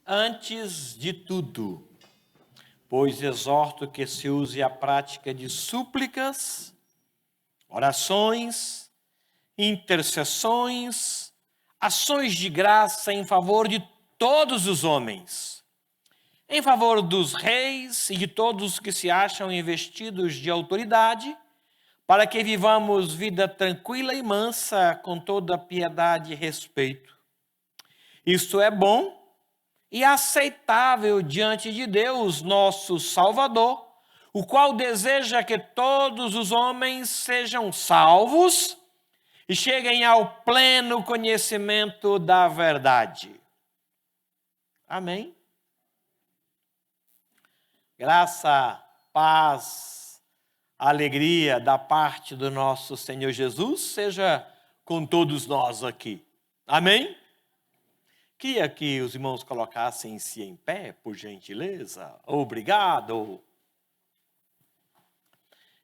Antes de tudo, pois exorto que se use a prática de súplicas, orações, intercessões, ações de graça em favor de todos os homens, em favor dos reis e de todos os que se acham investidos de autoridade, para que vivamos vida tranquila e mansa, com toda piedade e respeito. Isto é bom e aceitável diante de Deus, nosso Salvador, o qual deseja que todos os homens sejam salvos e cheguem ao pleno conhecimento da verdade. Amém? Graça, paz, alegria da parte do nosso Senhor Jesus seja com todos nós aqui. Amém? Queria que os irmãos colocassem-se em pé, por gentileza. Obrigado.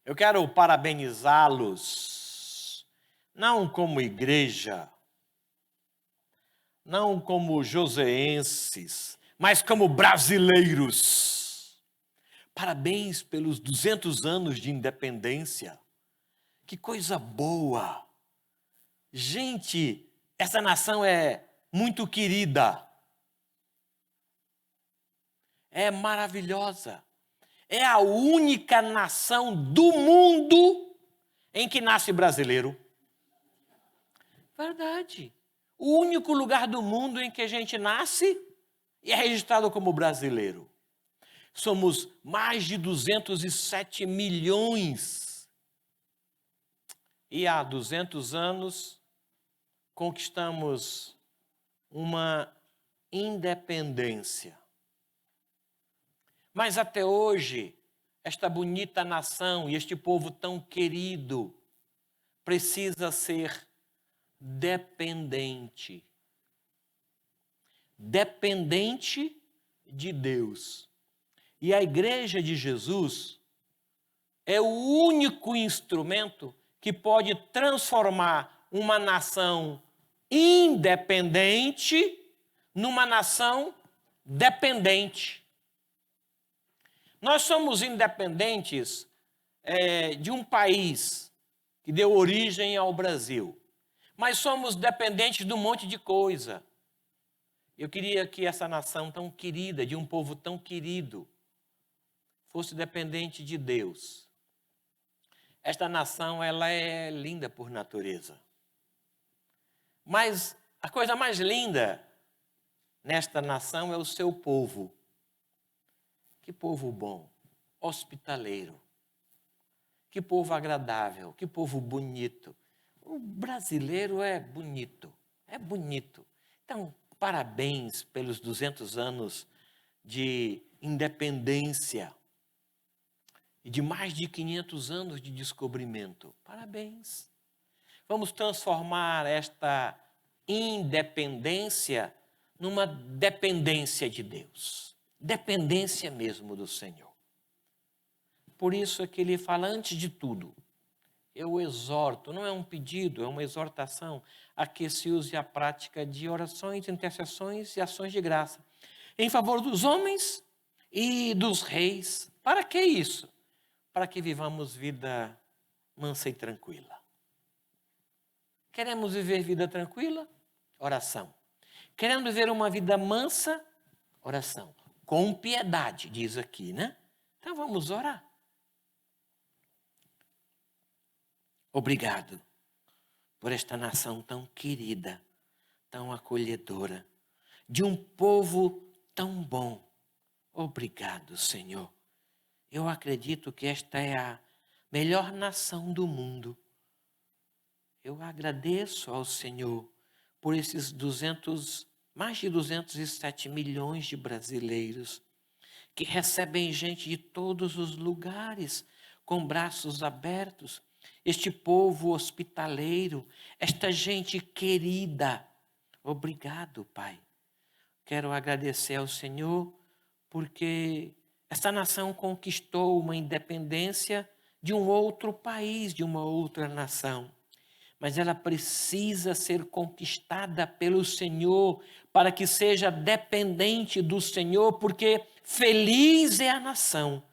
Eu quero parabenizá-los, não como igreja, não como joseenses, mas como brasileiros. Parabéns pelos 200 anos de independência. Que coisa boa. Gente, essa nação é muito querida, é maravilhosa, é a única nação do mundo em que nasce brasileiro. Verdade. O único lugar do mundo em que a gente nasce e é registrado como brasileiro. Somos mais de 207 milhões. E há 200 anos conquistamos uma independência. Mas até hoje, esta bonita nação e este povo tão querido precisa ser dependente. Dependente de Deus. E a Igreja de Jesus é o único instrumento que pode transformar uma nação independente numa nação dependente. Nós somos independentes de um país que deu origem ao Brasil, mas somos dependentes de um monte de coisa. Eu queria que essa nação tão querida, de um povo tão querido, fosse dependente de Deus. Esta nação, ela é linda por natureza. Mas a coisa mais linda nesta nação é o seu povo. Que povo bom, hospitaleiro. Que povo agradável, que povo bonito. O brasileiro é bonito, é bonito. Então, parabéns pelos 200 anos de independência e de mais de 500 anos de descobrimento. Parabéns. Vamos transformar esta independência numa dependência de Deus. Dependência mesmo do Senhor. Por isso é que ele fala, antes de tudo, eu exorto, não é um pedido, é uma exortação, a que se use a prática de orações, intercessões e ações de graça, em favor dos homens e dos reis. Para que isso? Para que vivamos vida mansa e tranquila. Queremos viver vida tranquila? Oração. Queremos viver uma vida mansa? Oração. Com piedade, diz aqui, né? Então vamos orar. Obrigado por esta nação tão querida, tão acolhedora, de um povo tão bom. Obrigado, Senhor. Eu acredito que esta é a melhor nação do mundo. Eu agradeço ao Senhor por esses mais de 207 milhões de brasileiros que recebem gente de todos os lugares com braços abertos. Este povo hospitaleiro, esta gente querida. Obrigado, Pai. Quero agradecer ao Senhor porque esta nação conquistou uma independência de um outro país, de uma outra nação. mas ela precisa ser conquistada pelo Senhor, para que seja dependente do Senhor, porque feliz é a nação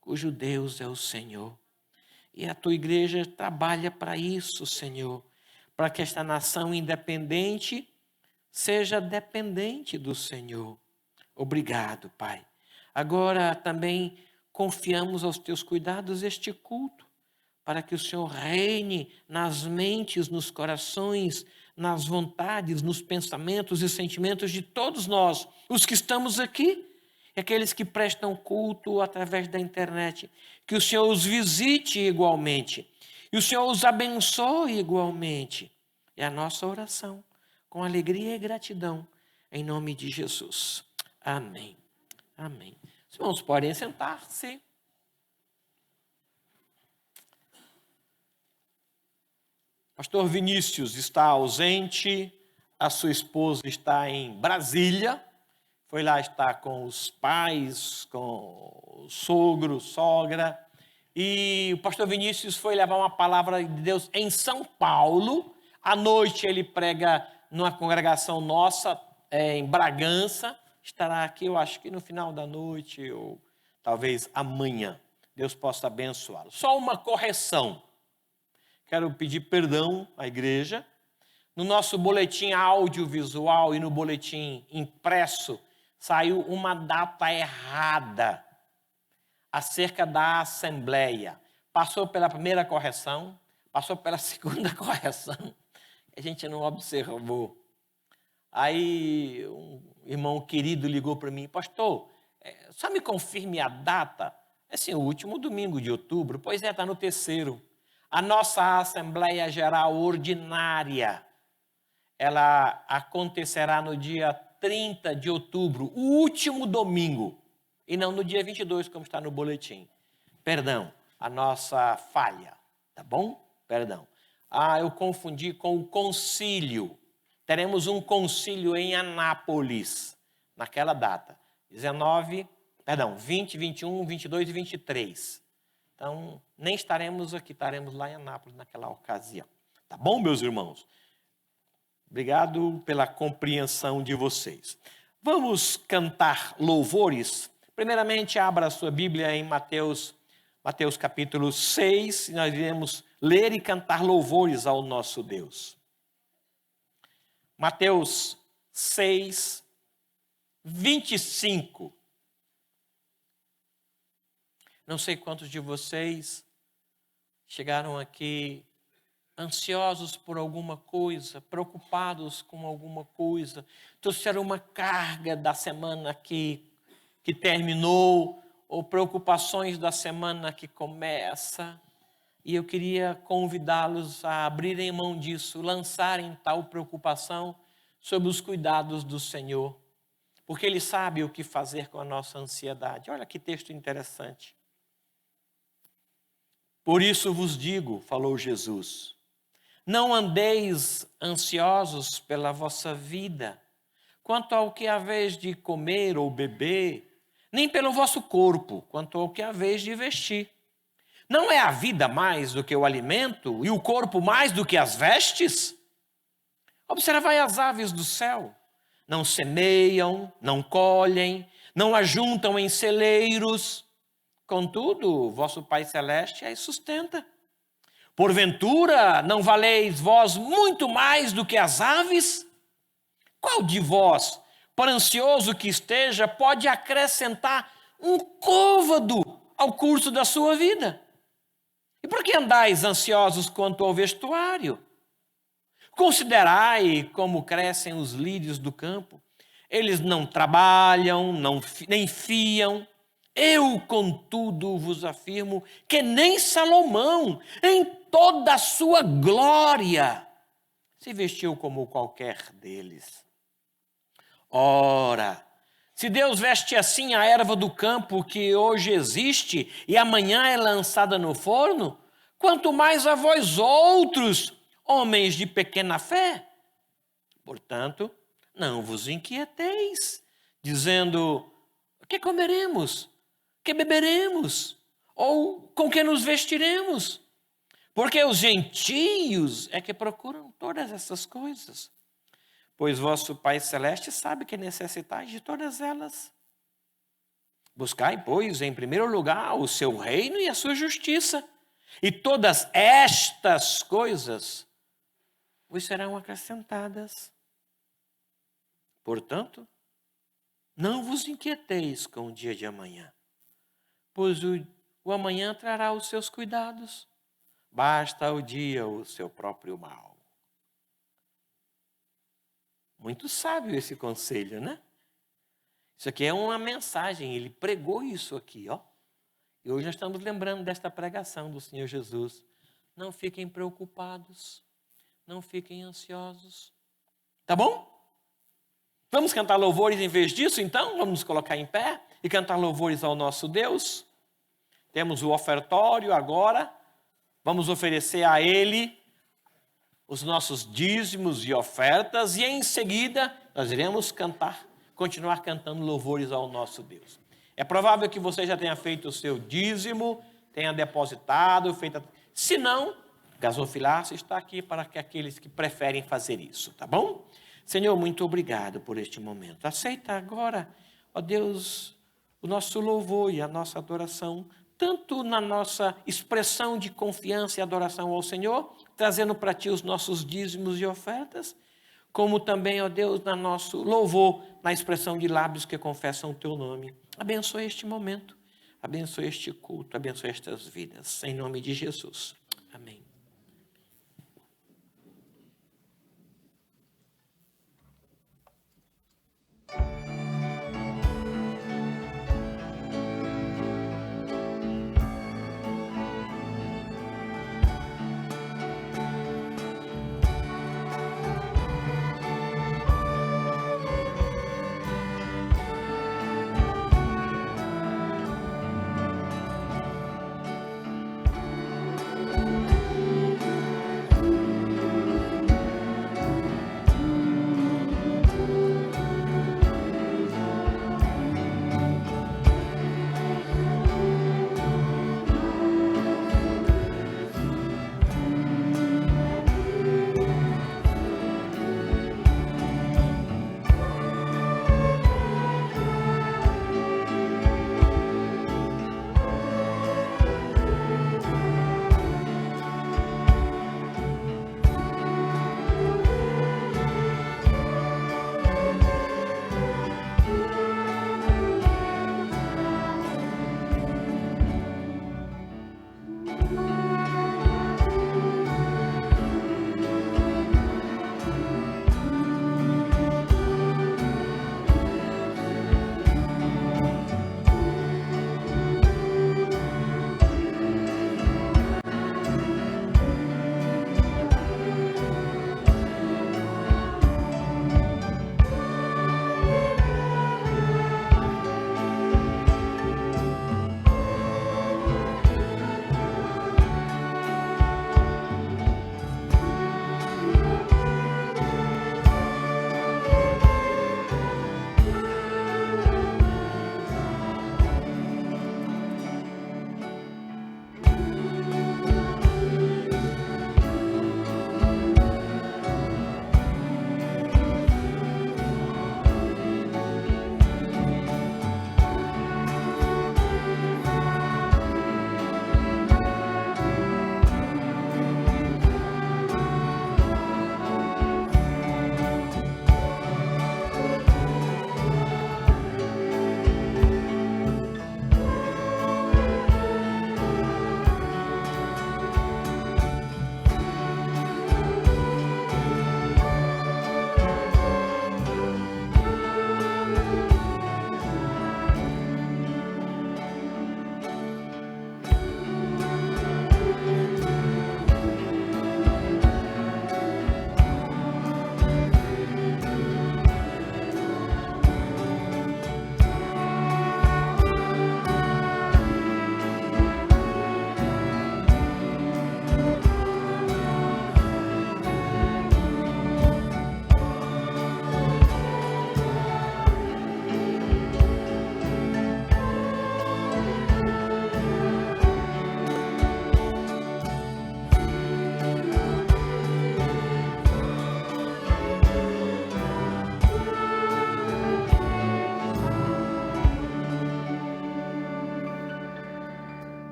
cujo Deus é o Senhor. E a tua igreja trabalha para isso, Senhor, para que esta nação independente seja dependente do Senhor. Obrigado, Pai. Agora também confiamos aos teus cuidados este culto, para que o Senhor reine nas mentes, nos corações, nas vontades, nos pensamentos e sentimentos de todos nós, os que estamos aqui, e aqueles que prestam culto através da internet. Que o Senhor os visite igualmente, e o Senhor os abençoe igualmente. É a nossa oração, com alegria e gratidão, em nome de Jesus. Amém. Amém. Os irmãos podem sentar-se. Pastor Vinícius está ausente, a sua esposa está em Brasília, foi lá estar com os pais, com o sogro, sogra, e o pastor Vinícius foi levar uma palavra de Deus em São Paulo. À noite ele prega numa congregação nossa em Bragança, estará aqui eu acho que no final da noite ou talvez amanhã. Deus possa abençoá-lo. Só uma correção. Quero pedir perdão à igreja. No nosso boletim audiovisual e no boletim impresso, saiu uma data errada acerca da Assembleia. Passou pela primeira correção, passou pela segunda correção. A gente não observou. Aí um irmão querido ligou para mim, pastor, só me confirme a data. Assim, o último domingo de outubro. Pois é, está no terceiro. A nossa Assembleia Geral Ordinária, ela acontecerá no dia 30 de outubro, o último domingo, e não no dia 22, como está no boletim. Perdão, a nossa falha, tá bom? Perdão. Eu confundi com o concílio. Teremos um concílio em Anápolis, naquela data. 20, 21, 22 e 23. Então, nem estaremos aqui, estaremos lá em Anápolis naquela ocasião. Tá bom, meus irmãos? Obrigado pela compreensão de vocês. Vamos cantar louvores. Primeiramente, abra a sua Bíblia em Mateus capítulo 6, e nós iremos ler e cantar louvores ao nosso Deus. Mateus 6, 25. Não sei quantos de vocês chegaram aqui ansiosos por alguma coisa, preocupados com alguma coisa, trouxeram uma carga da semana que terminou, ou preocupações da semana que começa, e eu queria convidá-los a abrirem mão disso, lançarem tal preocupação sob os cuidados do Senhor, porque Ele sabe o que fazer com a nossa ansiedade. Olha que texto interessante. Por isso vos digo, falou Jesus, não andeis ansiosos pela vossa vida, quanto ao que haveis de comer ou beber, nem pelo vosso corpo, quanto ao que haveis de vestir. Não é a vida mais do que o alimento e o corpo mais do que as vestes? Observai as aves do céu, não semeiam, não colhem, não ajuntam em celeiros, contudo, vosso Pai Celeste as sustenta. Porventura, não valeis vós muito mais do que as aves? Qual de vós, por ansioso que esteja, pode acrescentar um côvado ao curso da sua vida? E por que andais ansiosos quanto ao vestuário? Considerai como crescem os lírios do campo. Eles não trabalham, nem fiam. Eu, contudo, vos afirmo que nem Salomão, em toda a sua glória, se vestiu como qualquer deles. Ora, se Deus veste assim a erva do campo que hoje existe e amanhã é lançada no forno, quanto mais a vós outros, homens de pequena fé. Portanto, não vos inquieteis, dizendo, o que comeremos? Que beberemos? Ou com que nos vestiremos? Porque os gentios é que procuram todas essas coisas. Pois vosso Pai Celeste sabe que necessitais de todas elas. Buscai, pois, em primeiro lugar o seu reino e a sua justiça. E todas estas coisas vos serão acrescentadas. Portanto, não vos inquieteis com o dia de amanhã, pois o amanhã trará os seus cuidados. Basta ao dia o seu próprio mal. Muito sábio esse conselho, né? Isso aqui é uma mensagem, ele pregou isso aqui, ó. E hoje nós estamos lembrando desta pregação do Senhor Jesus. Não fiquem preocupados, não fiquem ansiosos. Tá bom? Vamos cantar louvores em vez disso, então? Vamos nos colocar em pé e cantar louvores ao nosso Deus. Temos o ofertório agora. Vamos oferecer a Ele os nossos dízimos e ofertas. E em seguida nós iremos continuar cantando louvores ao nosso Deus. É provável que você já tenha feito o seu dízimo, tenha depositado, feito. Se não, Gasofilácio está aqui para aqueles que preferem fazer isso, tá bom? Senhor, muito obrigado por este momento. Aceita agora, ó Deus, o nosso louvor e a nossa adoração, tanto na nossa expressão de confiança e adoração ao Senhor, trazendo para Ti os nossos dízimos e ofertas, como também, ó Deus, no nosso louvor, na expressão de lábios que confessam o Teu nome. Abençoe este momento, abençoe este culto, abençoe estas vidas, em nome de Jesus. Amém.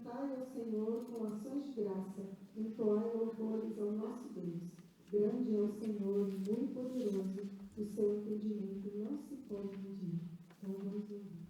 Cantai ao Senhor com ações de graça, entoai louvores ao nosso Deus. Grande é o Senhor e muito poderoso, o seu entendimento não se pode medir. Então vamos ouvir.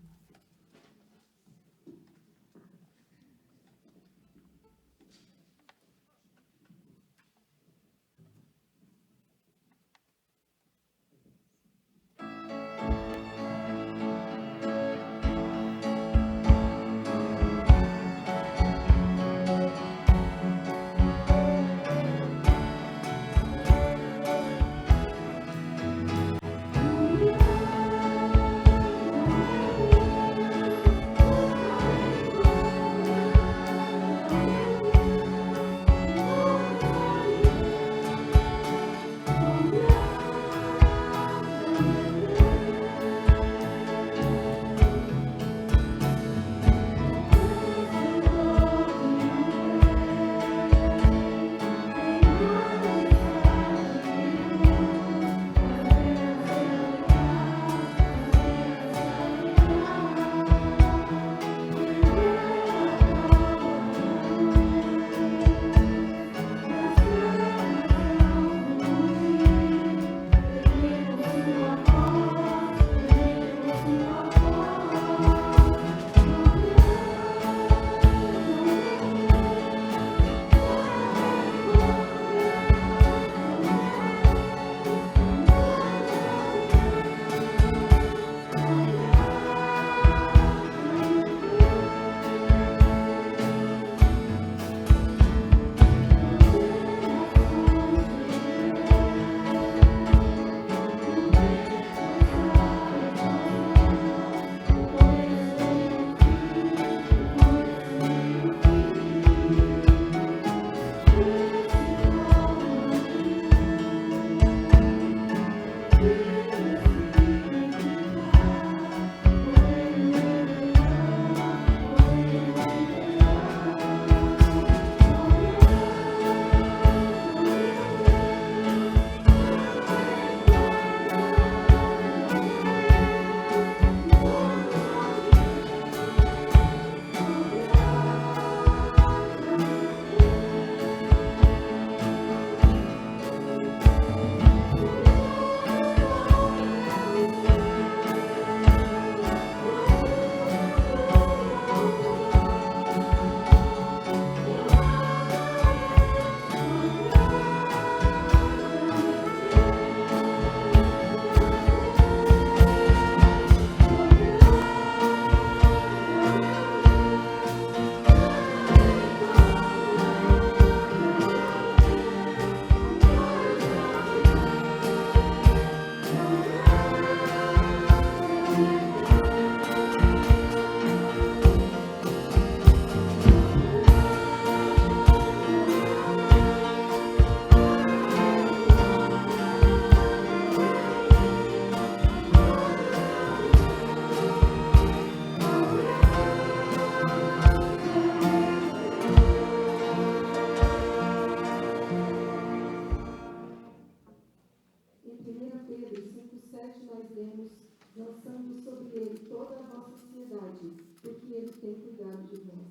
lançando sobre ele toda a vossa ansiedade, porque ele tem cuidado de vós.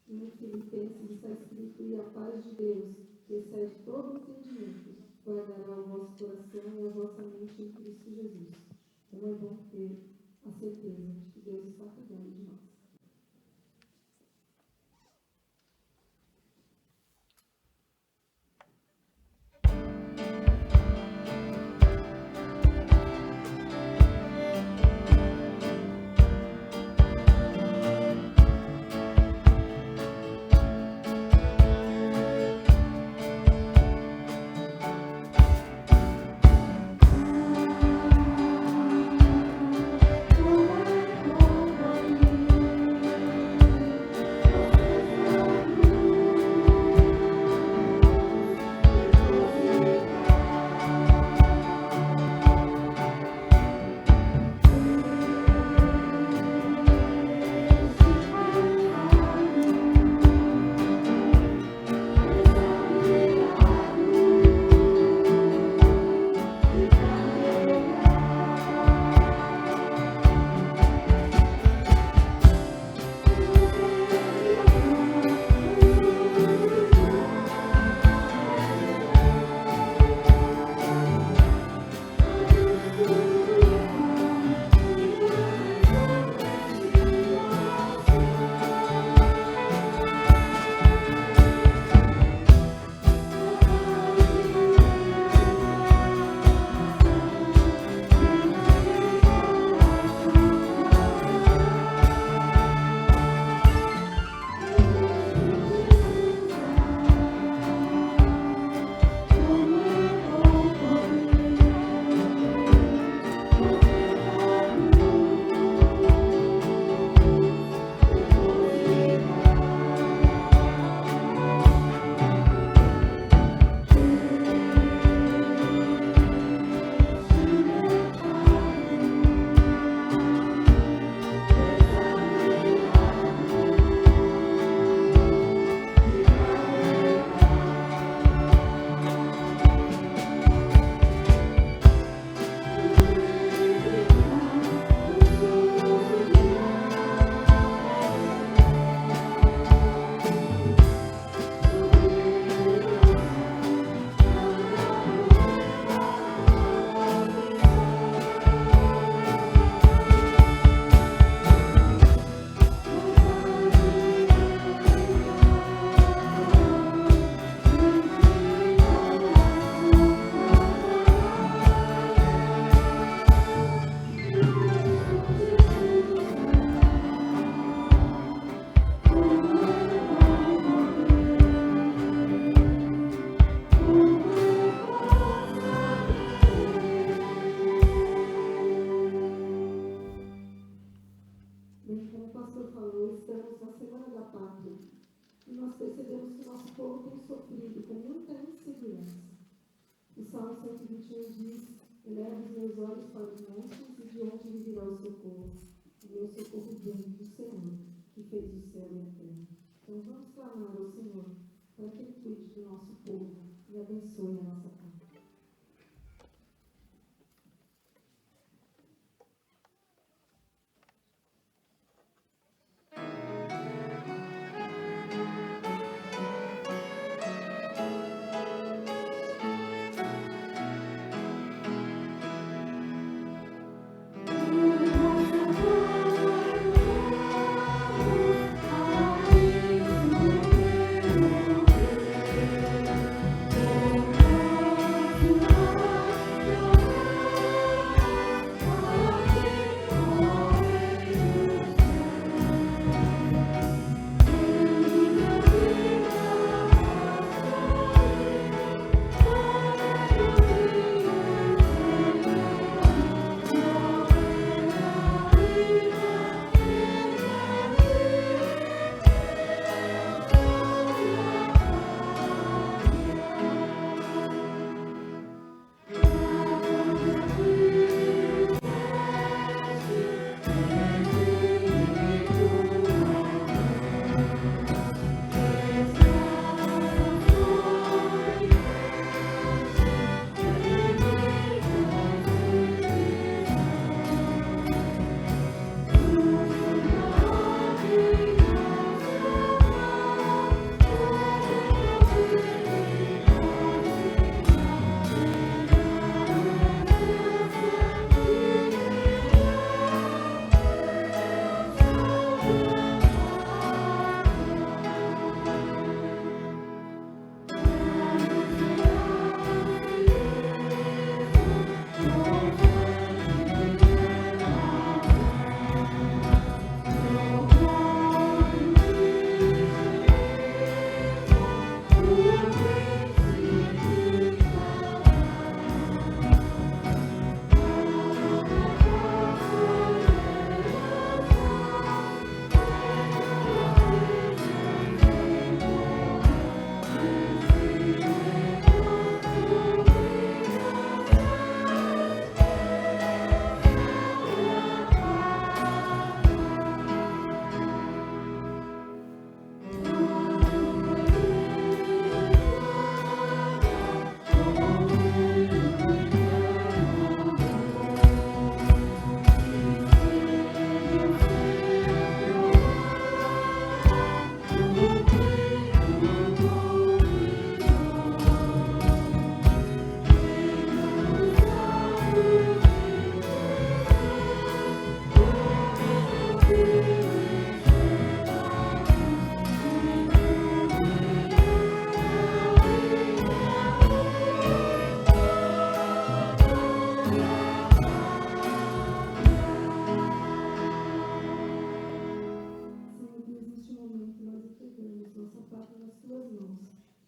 E em Filipenses está escrito: e a paz de Deus, que excede todo entendimento, guardará o vosso coração e a vossa mente em Cristo Jesus. Então é bom ter a certeza de que Deus está cuidando de nós. 21 diz: eleva os meus olhos para os montes, e de onde me virá o socorro? O meu socorro vem do Senhor, que fez o céu e a terra. Então vamos clamar ao Senhor para que Ele cuide do nosso povo e abençoe a nossa pátria.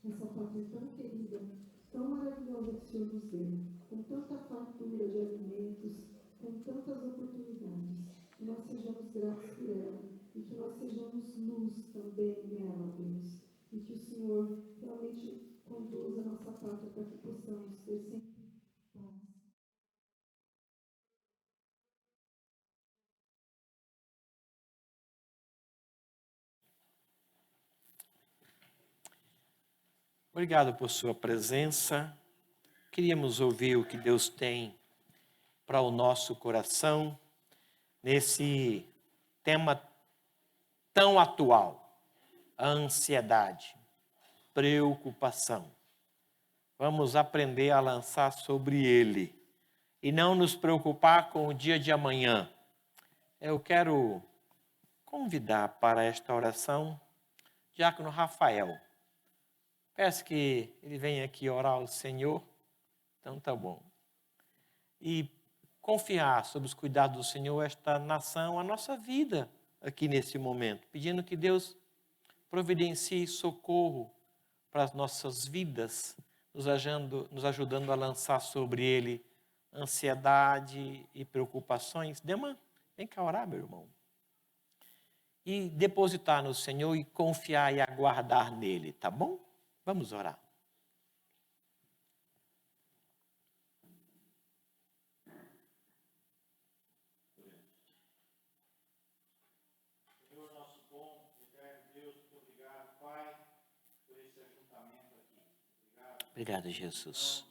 Essa pátria tão querida, tão maravilhosa que o Senhor nos deu, com tanta fartura de alimentos, com tantas oportunidades, que nós sejamos gratos por ela e que nós sejamos luz também nela, Deus, e que o Senhor realmente conduza a nossa pátria para que possamos ter sempre paz. Obrigado por sua presença. Queríamos ouvir o que Deus tem para o nosso coração nesse tema tão atual, a ansiedade, preocupação. Vamos aprender a lançar sobre ele e não nos preocupar com o dia de amanhã. Eu quero convidar para esta oração Diácono Rafael. Peço que ele venha aqui orar ao Senhor. Então tá bom. E confiar sob os cuidados do Senhor esta nação, a nossa vida aqui nesse momento. Pedindo que Deus providencie socorro para as nossas vidas, nos ajudando a lançar sobre ele ansiedade e preocupações. Dema, vem cá orar, meu irmão. E depositar no Senhor e confiar e aguardar nele, tá bom? Vamos orar. Obrigado, Jesus.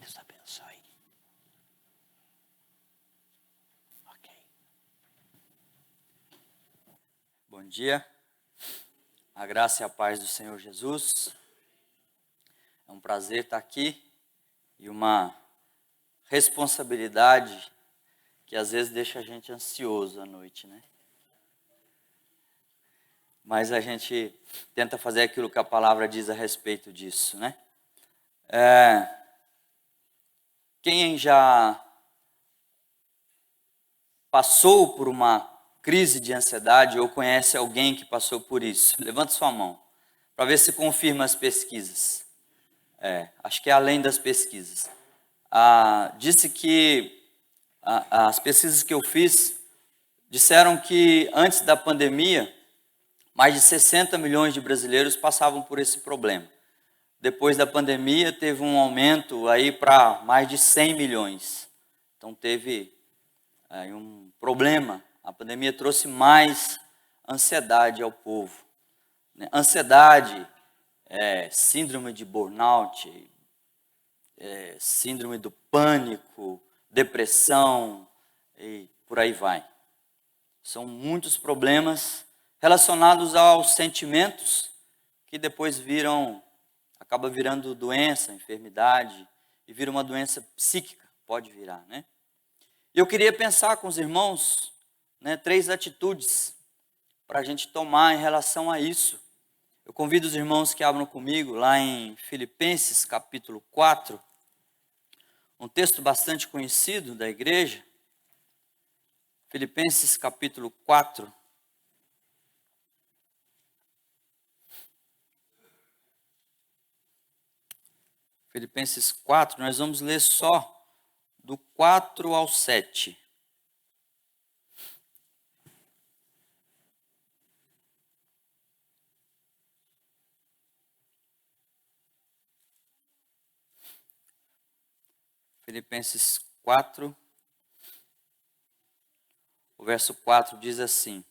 Deus abençoe. Ok. Bom dia, a graça e a paz do Senhor Jesus. É um prazer estar aqui e uma responsabilidade que às vezes deixa a gente ansioso à noite, né? Mas a gente tenta fazer aquilo que a palavra diz a respeito disso, né? Quem já passou por uma crise de ansiedade ou conhece alguém que passou por isso? Levante sua mão, para ver se confirma as pesquisas. Acho que é além das pesquisas. Disse que as pesquisas que eu fiz disseram que antes da pandemia, mais de 60 milhões de brasileiros passavam por esse problema. Depois da pandemia, teve um aumento aí para mais de 100 milhões. Então, teve aí um problema. A pandemia trouxe mais ansiedade ao povo. Ansiedade, síndrome de burnout, síndrome do pânico, depressão e por aí vai. São muitos problemas relacionados aos sentimentos que depois acaba virando doença, enfermidade e vira uma doença psíquica, pode virar, né? E eu queria pensar com os irmãos, 3 atitudes para a gente tomar em relação a isso. Eu convido os irmãos que abram comigo lá em Filipenses capítulo 4, um texto bastante conhecido da igreja. Filipenses capítulo 4. Filipenses 4, nós vamos ler só do 4 ao 7. Filipenses 4, o verso 4 diz assim: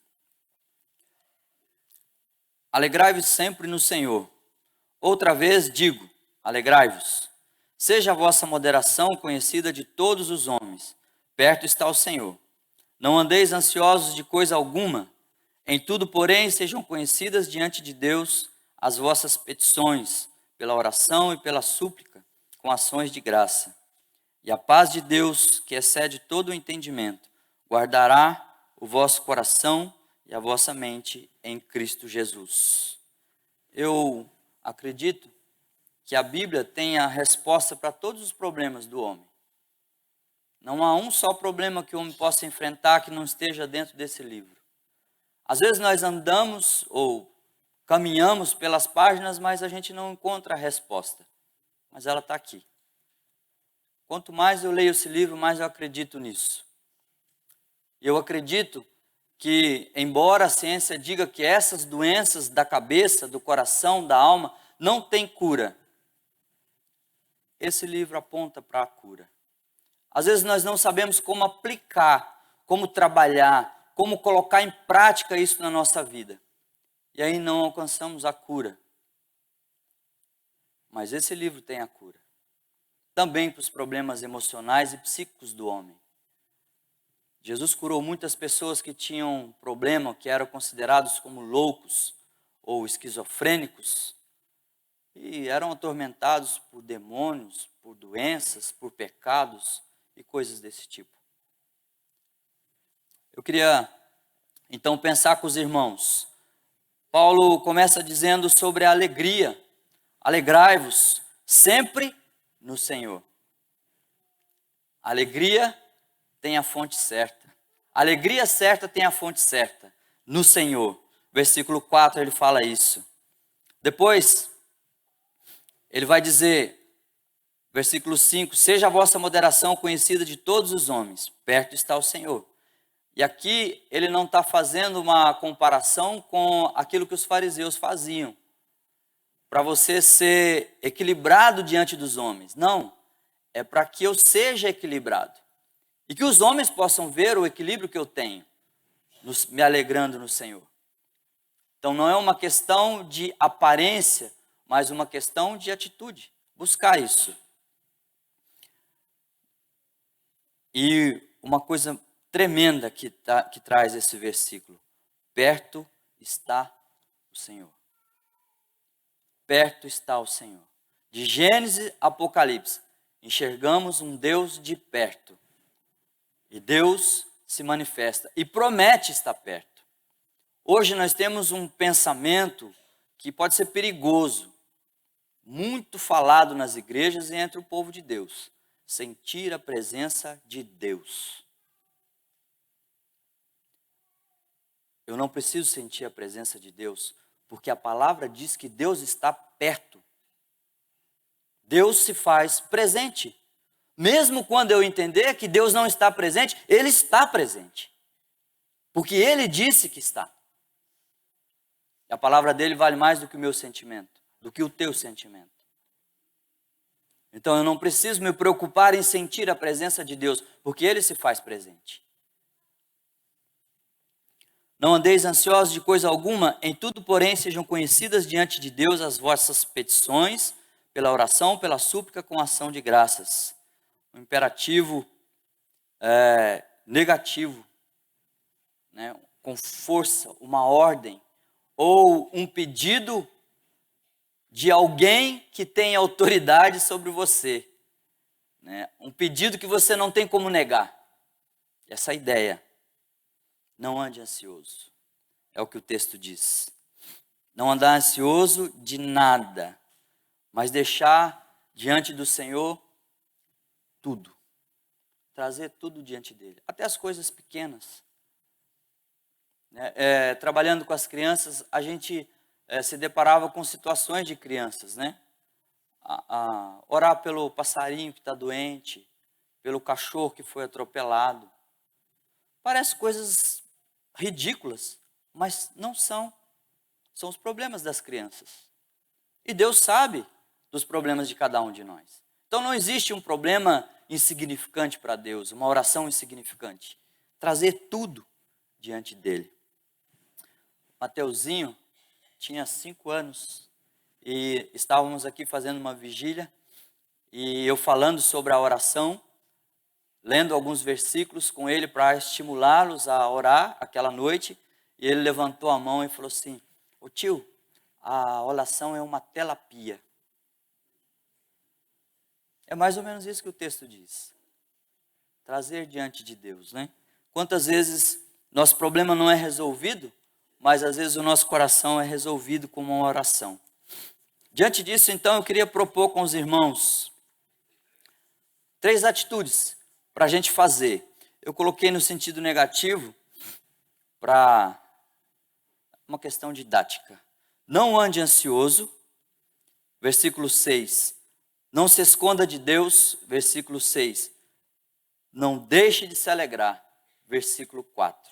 Alegrai-vos sempre no Senhor. Outra vez digo, alegrai-vos. Seja a vossa moderação conhecida de todos os homens. Perto está o Senhor. Não andeis ansiosos de coisa alguma. Em tudo, porém, sejam conhecidas diante de Deus as vossas petições, pela oração e pela súplica, com ações de graça. E a paz de Deus, que excede todo o entendimento, guardará o vosso coração e a vossa mente em Cristo Jesus. Eu acredito que a Bíblia tem a resposta para todos os problemas do homem. Não há um só problema que o homem possa enfrentar que não esteja dentro desse livro. Às vezes nós andamos ou caminhamos pelas páginas, mas a gente não encontra a resposta. Mas ela está aqui. Quanto mais eu leio esse livro, mais eu acredito nisso. Eu acredito que, embora a ciência diga que essas doenças da cabeça, do coração, da alma, não têm cura, esse livro aponta para a cura. Às vezes nós não sabemos como aplicar, como trabalhar, como colocar em prática isso na nossa vida. E aí não alcançamos a cura. Mas esse livro tem a cura. Também para os problemas emocionais e psíquicos do homem. Jesus curou muitas pessoas que tinham problema, que eram considerados como loucos ou esquizofrênicos, e eram atormentados por demônios, por doenças, por pecados e coisas desse tipo. Eu queria, então, pensar com os irmãos. Paulo começa dizendo sobre a alegria. Alegrai-vos sempre no Senhor. A alegria tem a fonte certa. A alegria certa tem a fonte certa, no Senhor. Versículo 4 ele fala isso. Depois, ele vai dizer, versículo 5, seja a vossa moderação conhecida de todos os homens, perto está o Senhor. E aqui ele não está fazendo uma comparação com aquilo que os fariseus faziam, para você ser equilibrado diante dos homens. Não, é para que eu seja equilibrado. E que os homens possam ver o equilíbrio que eu tenho, me alegrando no Senhor. Então não é uma questão de aparência, mas uma questão de atitude. Buscar isso. E uma coisa tremenda que traz esse versículo. Perto está o Senhor. Perto está o Senhor. De Gênesis a Apocalipse, enxergamos um Deus de perto. E Deus se manifesta e promete estar perto. Hoje nós temos um pensamento que pode ser perigoso, muito falado nas igrejas e entre o povo de Deus. Sentir a presença de Deus. Eu não preciso sentir a presença de Deus, porque a palavra diz que Deus está perto. Deus se faz presente. Mesmo quando eu entender que Deus não está presente, Ele está presente. Porque Ele disse que está. E a palavra dele vale mais do que o meu sentimento, do que o teu sentimento. Então eu não preciso me preocupar em sentir a presença de Deus, porque Ele se faz presente. Não andeis ansiosos de coisa alguma, em tudo, porém, sejam conhecidas diante de Deus as vossas petições, pela oração, pela súplica, com ação de graças. Um imperativo negativo, né? Com força, uma ordem, ou um pedido de alguém que tem autoridade sobre você, né? Um pedido que você não tem como negar. Essa ideia. Não ande ansioso, é o que o texto diz. Não andar ansioso de nada, mas deixar diante do Senhor tudo. Trazer tudo diante dele, até as coisas pequenas. Trabalhando com as crianças, a gente se deparava com situações de crianças, né? Orar pelo passarinho que está doente, pelo cachorro que foi atropelado. Parece coisas ridículas, mas não são. São os problemas das crianças. E Deus sabe dos problemas de cada um de nós. Então não existe um problema insignificante para Deus, uma oração insignificante. Trazer tudo diante dele. Mateuzinho tinha 5 anos e estávamos aqui fazendo uma vigília e eu falando sobre a oração, lendo alguns versículos com ele para estimulá-los a orar aquela noite, e ele levantou a mão e falou assim: ô tio, a oração é uma terapia. É mais ou menos isso que o texto diz. Trazer diante de Deus, né? Quantas vezes nosso problema não é resolvido, mas às vezes o nosso coração é resolvido com uma oração. Diante disso, então, eu queria propor com os irmãos 3 atitudes para a gente fazer. Eu coloquei no sentido negativo para uma questão didática. Não ande ansioso, versículo 6. Não se esconda de Deus, versículo 6. Não deixe de se alegrar, versículo 4.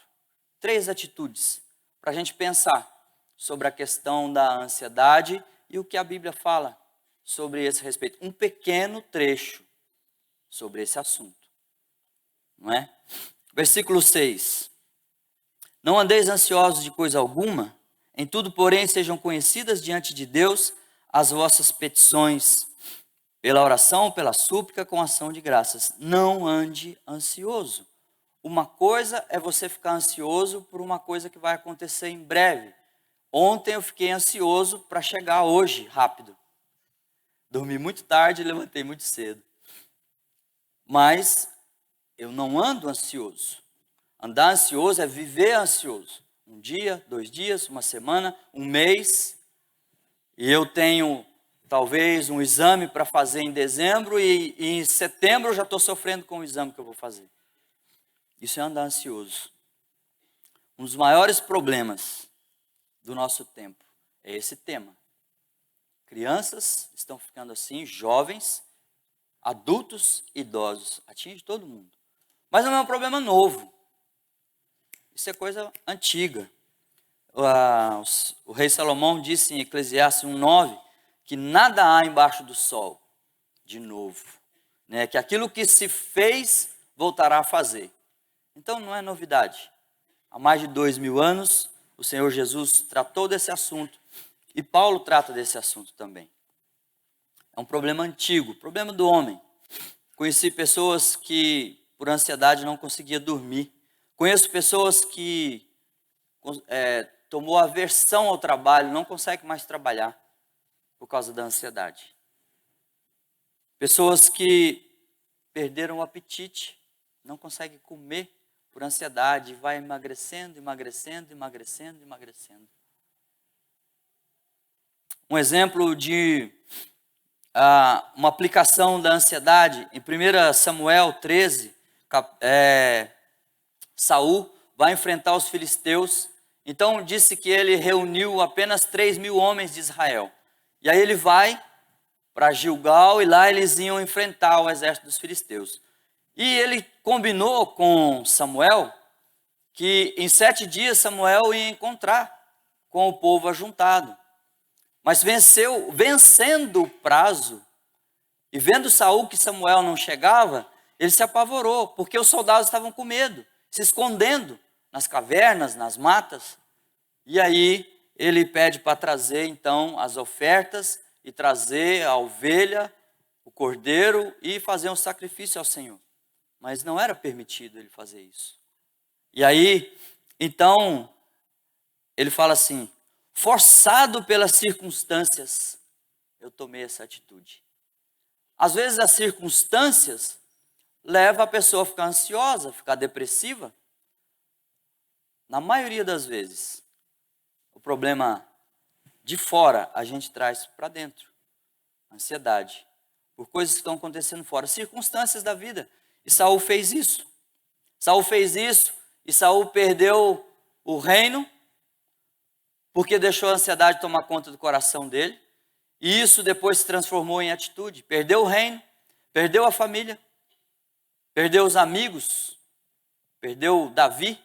3 atitudes para a gente pensar sobre a questão da ansiedade e o que a Bíblia fala sobre esse respeito. Um pequeno trecho sobre esse assunto. Não é? Versículo 6. Não andeis ansiosos de coisa alguma, em tudo, porém, sejam conhecidas diante de Deus as vossas petições, pela oração, pela súplica, com ação de graças. Não ande ansioso. Uma coisa é você ficar ansioso por uma coisa que vai acontecer em breve. Ontem eu fiquei ansioso para chegar hoje, rápido. Dormi muito tarde e levantei muito cedo. Mas eu não ando ansioso. Andar ansioso é viver ansioso. Um dia, 2 dias, uma semana, um mês. E eu tenho talvez um exame para fazer em dezembro e em setembro eu já estou sofrendo com o exame que eu vou fazer. Isso é andar ansioso. Um dos maiores problemas do nosso tempo é esse tema. Crianças estão ficando assim, jovens, adultos, idosos, atinge todo mundo. Mas não é um problema novo. Isso é coisa antiga. O rei Salomão disse em Eclesiastes 1:9 que nada há embaixo do sol de novo, né? Que aquilo que se fez voltará a fazer. Então não é novidade. Há mais de 2000 anos o Senhor Jesus tratou desse assunto e Paulo trata desse assunto também. É um problema antigo, problema do homem. Conheci pessoas que por ansiedade não conseguiam dormir. Conheço pessoas que tomou aversão ao trabalho, não consegue mais trabalhar por causa da ansiedade. Pessoas que perderam o apetite, não conseguem comer por ansiedade, vai emagrecendo, emagrecendo, emagrecendo, emagrecendo. Um exemplo de uma aplicação da ansiedade, em 1 Samuel 13, Saul vai enfrentar os filisteus. Então disse que ele reuniu apenas 3.000 homens de Israel. E aí ele vai para Gilgal e lá eles iam enfrentar o exército dos filisteus. E ele combinou com Samuel que em 7 dias Samuel ia encontrar com o povo ajuntado. Mas vencendo o prazo e vendo Saul que Samuel não chegava, ele se apavorou, porque os soldados estavam com medo, se escondendo nas cavernas, nas matas. E aí ele pede para trazer então as ofertas e trazer a ovelha, o cordeiro e fazer um sacrifício ao Senhor. Mas não era permitido ele fazer isso. E aí, então, ele fala assim: forçado pelas circunstâncias, eu tomei essa atitude. Às vezes as circunstâncias levam a pessoa a ficar ansiosa, a ficar depressiva. Na maioria das vezes, o problema de fora a gente traz para dentro. Ansiedade, por coisas que estão acontecendo fora, circunstâncias da vida. E Saul fez isso. Saul fez isso e Saul perdeu o reino, porque deixou a ansiedade tomar conta do coração dele. E isso depois se transformou em atitude. Perdeu o reino, perdeu a família, perdeu os amigos, perdeu Davi,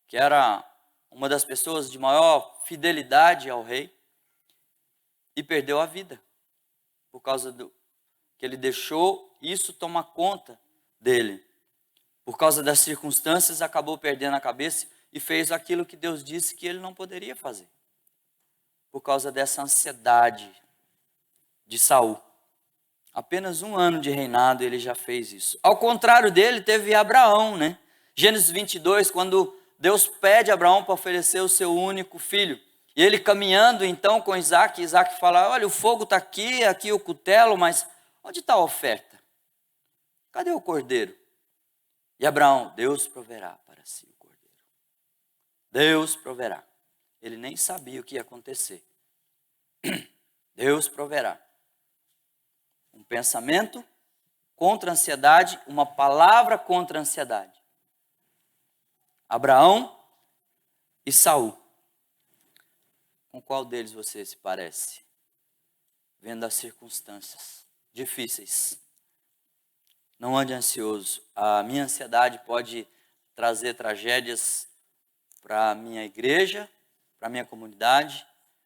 que era uma das pessoas de maior fidelidade ao rei, e perdeu a vida, por causa do que ele deixou isso tomar conta dele. Por causa das circunstâncias, acabou perdendo a cabeça e fez aquilo que Deus disse que ele não poderia fazer. Por causa dessa ansiedade de Saul. Apenas 1 ano de reinado ele já fez isso. Ao contrário dele, teve Abraão, né? Gênesis 22, quando Deus pede a Abraão para oferecer o seu único filho. E ele caminhando então com Isaac, Isaac fala: olha, o fogo está aqui, aqui o cutelo, mas onde está a oferta? Cadê o cordeiro? E Abraão: Deus proverá para si o cordeiro. Deus proverá. Ele nem sabia o que ia acontecer. Deus proverá. Um pensamento contra a ansiedade, uma palavra contra a ansiedade. Abraão e Saul. Com qual deles você se parece? Vendo as circunstâncias difíceis. Não ande ansioso. A minha ansiedade pode trazer tragédias para a minha igreja, para a minha comunidade,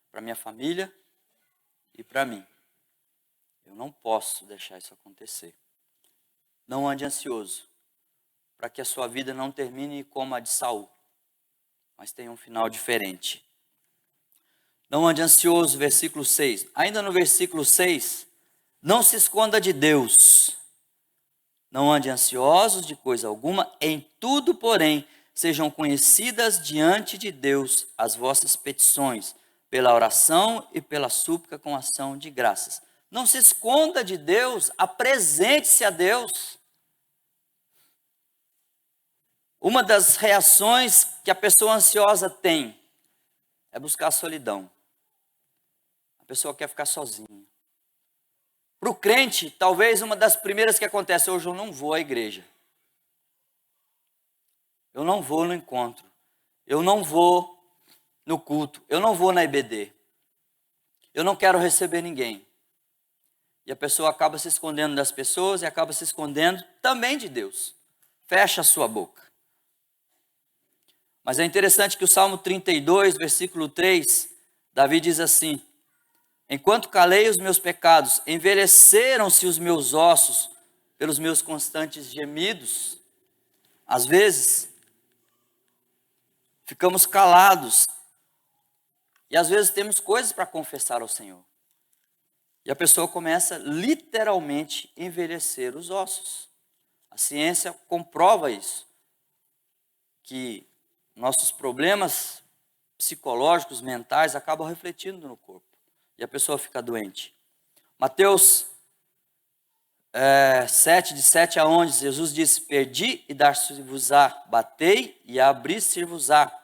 para a minha família e para mim. Eu não posso deixar isso acontecer. Não ande ansioso, para que a sua vida não termine como a de Saul, mas tenha um final diferente. Não ande ansioso, versículo 6. Ainda no versículo 6, não se esconda de Deus. Não andem ansiosos de coisa alguma, em tudo, porém, sejam conhecidas diante de Deus as vossas petições, pela oração e pela súplica com ação de graças. Não se esconda de Deus, apresente-se a Deus. Uma das reações que a pessoa ansiosa tem é buscar a solidão. A pessoa quer ficar sozinha. Para o crente, talvez uma das primeiras que acontece, hoje eu não vou à igreja. Eu não vou no encontro. Eu não vou no culto. Eu não vou na IBD. Eu não quero receber ninguém. E a pessoa acaba se escondendo das pessoas e acaba se escondendo também de Deus. Fecha a sua boca. Mas é interessante que o Salmo 32, versículo 3, Davi diz assim: enquanto calei os meus pecados, envelheceram-se os meus ossos pelos meus constantes gemidos. Às vezes, ficamos calados e às vezes temos coisas para confessar ao Senhor. E a pessoa começa literalmente a envelhecer os ossos. A ciência comprova isso, que nossos problemas psicológicos, mentais, acabam refletindo no corpo. E a pessoa fica doente. Mateus 7, de 7 a 11, Jesus disse: perdi e dar-se-vos-á, batei e abrir-se-vos-á.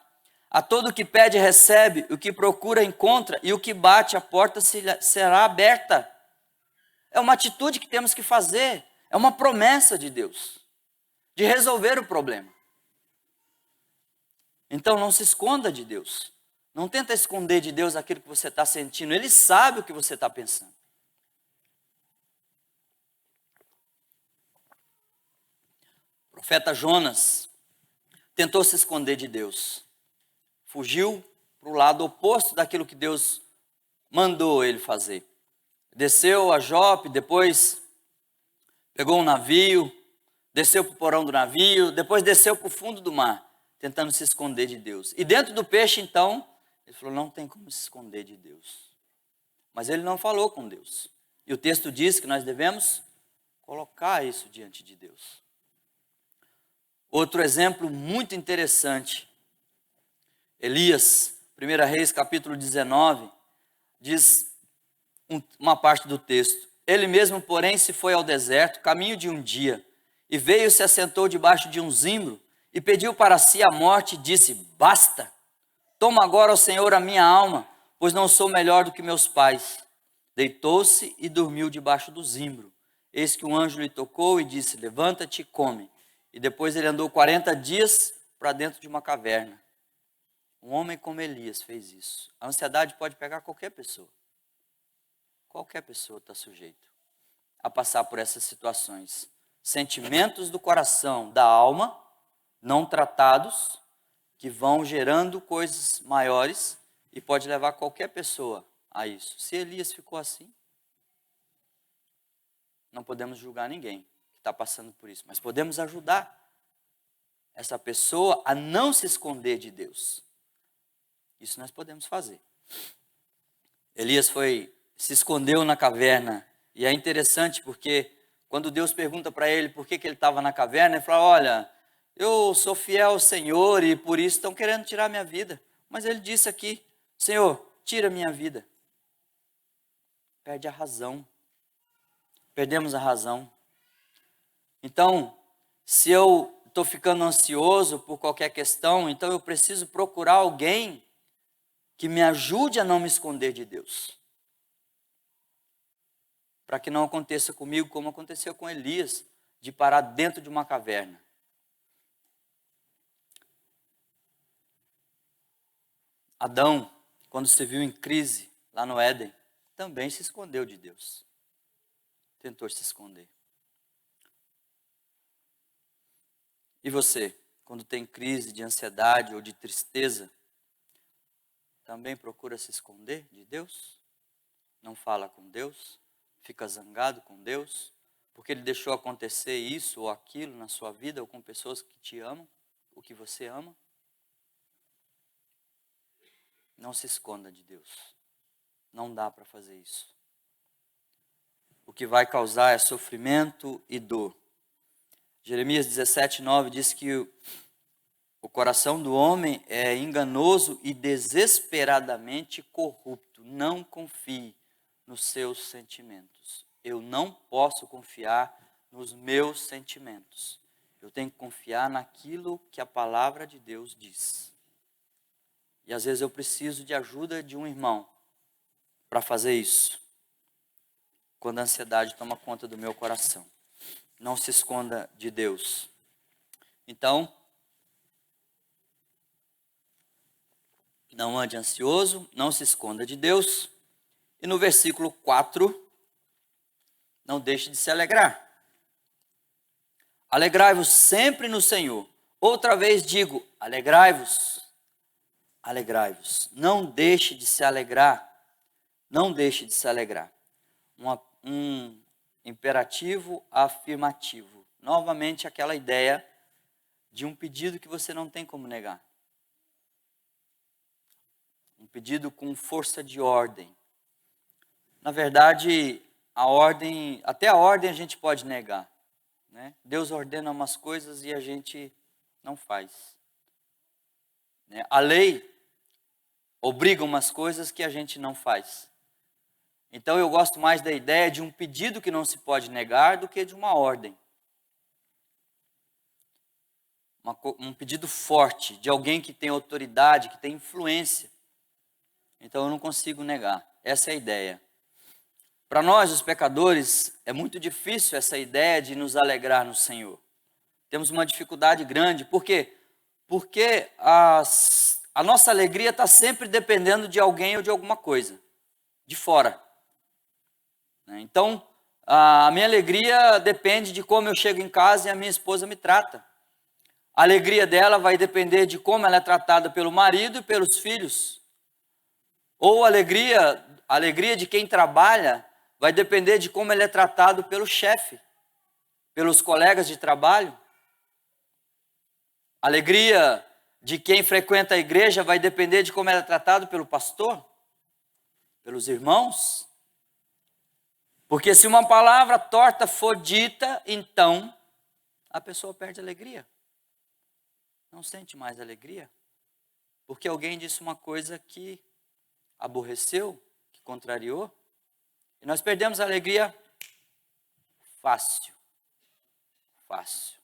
A todo o que pede recebe, o que procura encontra, e o que bate a porta será aberta. É uma atitude que temos que fazer, é uma promessa de Deus, de resolver o problema. Então não se esconda de Deus, não tenta esconder de Deus aquilo que você está sentindo, Ele sabe o que você está pensando. O profeta Jonas tentou se esconder de Deus, fugiu para o lado oposto daquilo que Deus mandou ele fazer. Desceu a Jope, depois pegou um navio, desceu para o porão do navio, depois desceu para o fundo do mar, tentando se esconder de Deus. E dentro do peixe, então, ele falou: não tem como se esconder de Deus. Mas ele não falou com Deus. E o texto diz que nós devemos colocar isso diante de Deus. Outro exemplo muito interessante, Elias, 1 Reis capítulo 19, diz uma parte do texto: ele mesmo, porém, se foi ao deserto, caminho de um dia, e veio e se assentou debaixo de um zimbro, e pediu para si a morte, e disse: basta, toma agora, ó Senhor, a minha alma, pois não sou melhor do que meus pais. Deitou-se e dormiu debaixo do zimbro. Eis que um anjo lhe tocou e disse: levanta-te e come. E depois ele andou 40 dias para dentro de uma caverna. Um homem como Elias fez isso. A ansiedade pode pegar qualquer pessoa. Qualquer pessoa está sujeita a passar por essas situações. Sentimentos do coração, da alma, não tratados, que vão gerando coisas maiores e pode levar qualquer pessoa a isso. Se Elias ficou assim, não podemos julgar ninguém que está passando por isso, mas podemos ajudar essa pessoa a não se esconder de Deus. Isso nós podemos fazer. Elias se escondeu na caverna, e é interessante porque quando Deus pergunta para ele por que ele estava na caverna, ele fala: olha, eu sou fiel ao Senhor e por isso estão querendo tirar minha vida. Mas ele disse aqui: Senhor, tira minha vida. Perde a razão. Perdemos a razão. Então, se eu estou ficando ansioso por qualquer questão, então eu preciso procurar alguém que me ajude a não me esconder de Deus. Para que não aconteça comigo como aconteceu com Elias, de parar dentro de uma caverna. Adão, quando se viu em crise lá no Éden, também se escondeu de Deus. Tentou se esconder. E você, quando tem crise de ansiedade ou de tristeza, também procura se esconder de Deus? Não fala com Deus? Fica zangado com Deus? Porque Ele deixou acontecer isso ou aquilo na sua vida ou com pessoas que te amam, o que você ama? Não se esconda de Deus. Não dá para fazer isso. O que vai causar é sofrimento e dor. Jeremias 17:9 diz que o coração do homem é enganoso e desesperadamente corrupto. Não confie nos seus sentimentos. Eu não posso confiar nos meus sentimentos. Eu tenho que confiar naquilo que a palavra de Deus diz. E às vezes eu preciso de ajuda de um irmão para fazer isso. Quando a ansiedade toma conta do meu coração. Não se esconda de Deus. Então, não ande ansioso, não se esconda de Deus. E no versículo 4, não deixe de se alegrar. Alegrai-vos sempre no Senhor. Outra vez digo, alegrai-vos. Alegrai-vos. Não deixe de se alegrar. Não deixe de se alegrar. Um imperativo afirmativo. Novamente aquela ideia de um pedido que você não tem como negar. Um pedido com força de ordem. Na verdade, até a ordem a gente pode negar. Né? Deus ordena umas coisas e a gente não faz. Né? A lei obriga umas coisas que a gente não faz. Então eu gosto mais da ideia de um pedido que não se pode negar do que de uma ordem. Um pedido forte, de alguém que tem autoridade, que tem influência. Então eu não consigo negar. Essa é a ideia. Para nós, os pecadores, é muito difícil essa ideia de nos alegrar no Senhor. Temos uma dificuldade grande. Por quê? Porque a nossa alegria está sempre dependendo de alguém ou de alguma coisa, de fora. Então, a minha alegria depende de como eu chego em casa e a minha esposa me trata. A alegria dela vai depender de como ela é tratada pelo marido e pelos filhos. Ou a alegria de quem trabalha vai depender de como ele é tratado pelo chefe, pelos colegas de trabalho. A alegria de quem frequenta a igreja vai depender de como ele é tratado pelo pastor, pelos irmãos. Porque se uma palavra torta for dita, então a pessoa perde a alegria. Não sente mais alegria. Porque alguém disse uma coisa que aborreceu, que contrariou. E nós perdemos a alegria fácil. Fácil.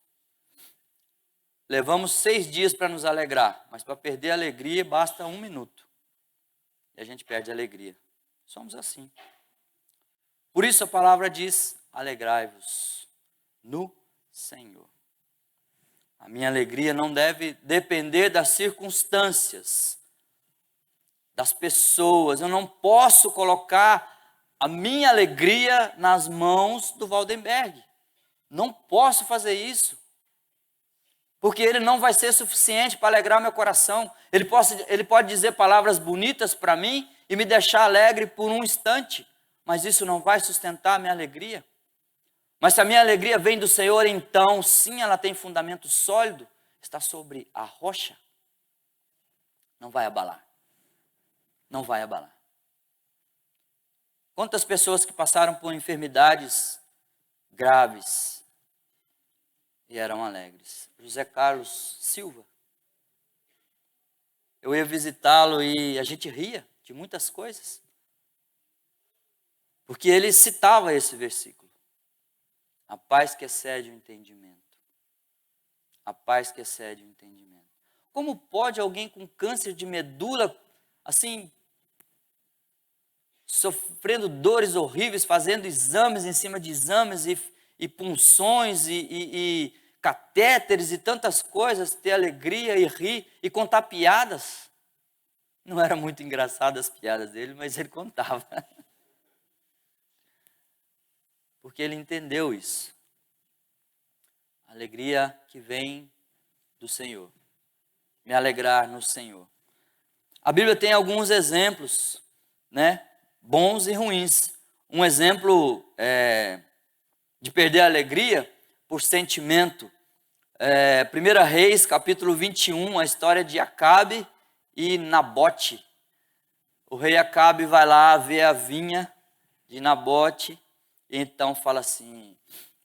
Levamos 6 dias para nos alegrar, mas para perder a alegria basta 1 minuto. E a gente perde a alegria. Somos assim. Por isso a palavra diz, alegrai-vos no Senhor. A minha alegria não deve depender das circunstâncias, das pessoas. Eu não posso colocar a minha alegria nas mãos do Waldenberg. Não posso fazer isso. Porque ele não vai ser suficiente para alegrar meu coração. Ele pode dizer palavras bonitas para mim e me deixar alegre por um instante. Mas isso não vai sustentar a minha alegria. Mas se a minha alegria vem do Senhor, então sim, ela tem fundamento sólido. Está sobre a rocha. Não vai abalar. Não vai abalar. Quantas pessoas que passaram por enfermidades graves e eram alegres? José Carlos Silva. Eu ia visitá-lo e a gente ria de muitas coisas. Porque ele citava esse versículo. A paz que excede o entendimento. A paz que excede o entendimento. Como pode alguém com câncer de medula, assim, sofrendo dores horríveis, fazendo exames em cima de exames e punções e catéteres e tantas coisas, ter alegria e rir e contar piadas? Não era muito engraçado as piadas dele, mas ele contava. Porque ele entendeu isso. A alegria que vem do Senhor. Me alegrar no Senhor. A Bíblia tem alguns exemplos, né? Bons e ruins. Um exemplo de perder a alegria por sentimento. 1 Reis, capítulo 21, a história de Acabe e Nabote. O rei Acabe vai lá ver a vinha de Nabote. Então fala assim,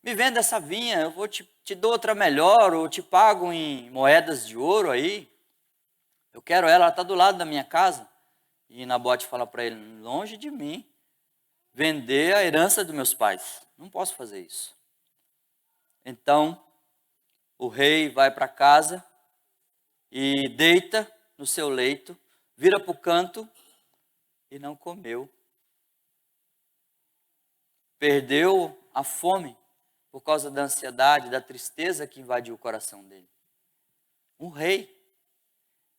me venda essa vinha, eu vou te dou outra melhor, ou te pago em moedas de ouro aí. Eu quero ela está do lado da minha casa. E Nabote fala para ele, longe de mim vender a herança dos meus pais. Não posso fazer isso. Então, o rei vai para casa e deita no seu leito, vira para o canto e não comeu. Perdeu a fome por causa da ansiedade, da tristeza que invadiu o coração dele. Um rei,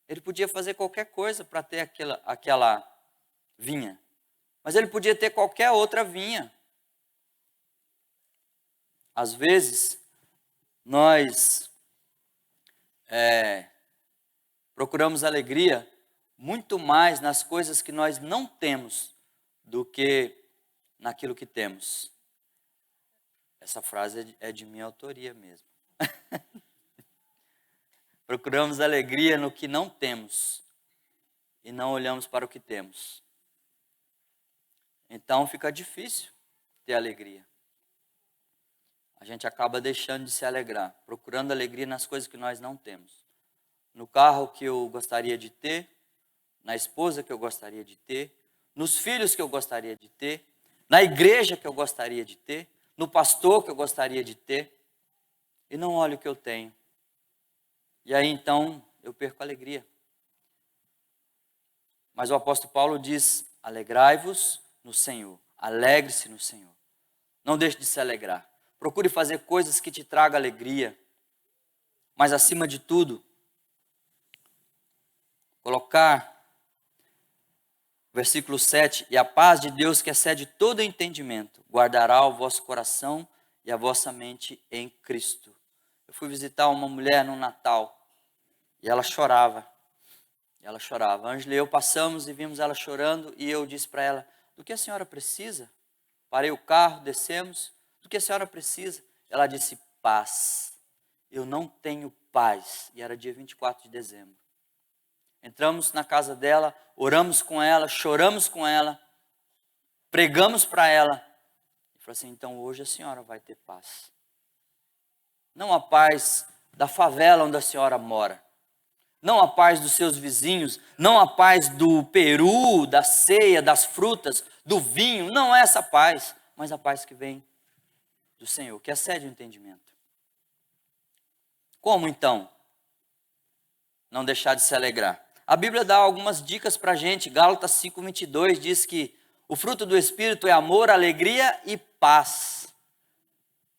ele podia fazer qualquer coisa para ter aquela vinha. Mas ele podia ter qualquer outra vinha. Às vezes, nós procuramos alegria muito mais nas coisas que nós não temos do que naquilo que temos. Essa frase é de minha autoria mesmo. Procuramos alegria no que não temos e não olhamos para o que temos. Então fica difícil ter alegria. A gente acaba deixando de se alegrar, procurando alegria nas coisas que nós não temos. No carro que eu gostaria de ter, na esposa que eu gostaria de ter, nos filhos que eu gostaria de ter, na igreja que eu gostaria de ter, no pastor que eu gostaria de ter, e não olho o que eu tenho. E aí então eu perco a alegria. Mas o apóstolo Paulo diz, alegrai-vos no Senhor, alegre-se no Senhor. Não deixe de se alegrar. Procure fazer coisas que te tragam alegria. Mas acima de tudo, colocar, versículo 7, e a paz de Deus que excede todo entendimento, guardará o vosso coração e a vossa mente em Cristo. Eu fui visitar uma mulher no Natal e ela chorava. A Ângela e eu passamos e vimos ela chorando e eu disse para ela, do que a senhora precisa? Parei o carro, descemos, do que a senhora precisa? Ela disse, paz. Eu não tenho paz. E era dia 24 de dezembro. Entramos na casa dela, oramos com ela, choramos com ela, pregamos para ela. E falou assim, então hoje a senhora vai ter paz. Não a paz da favela onde a senhora mora. Não a paz dos seus vizinhos, não a paz do peru, da ceia, das frutas, do vinho. Não é essa paz, mas a paz que vem do Senhor, que excede o entendimento. Como então não deixar de se alegrar? A Bíblia dá algumas dicas para a gente. Gálatas 5:22 diz que o fruto do Espírito é amor, alegria e paz.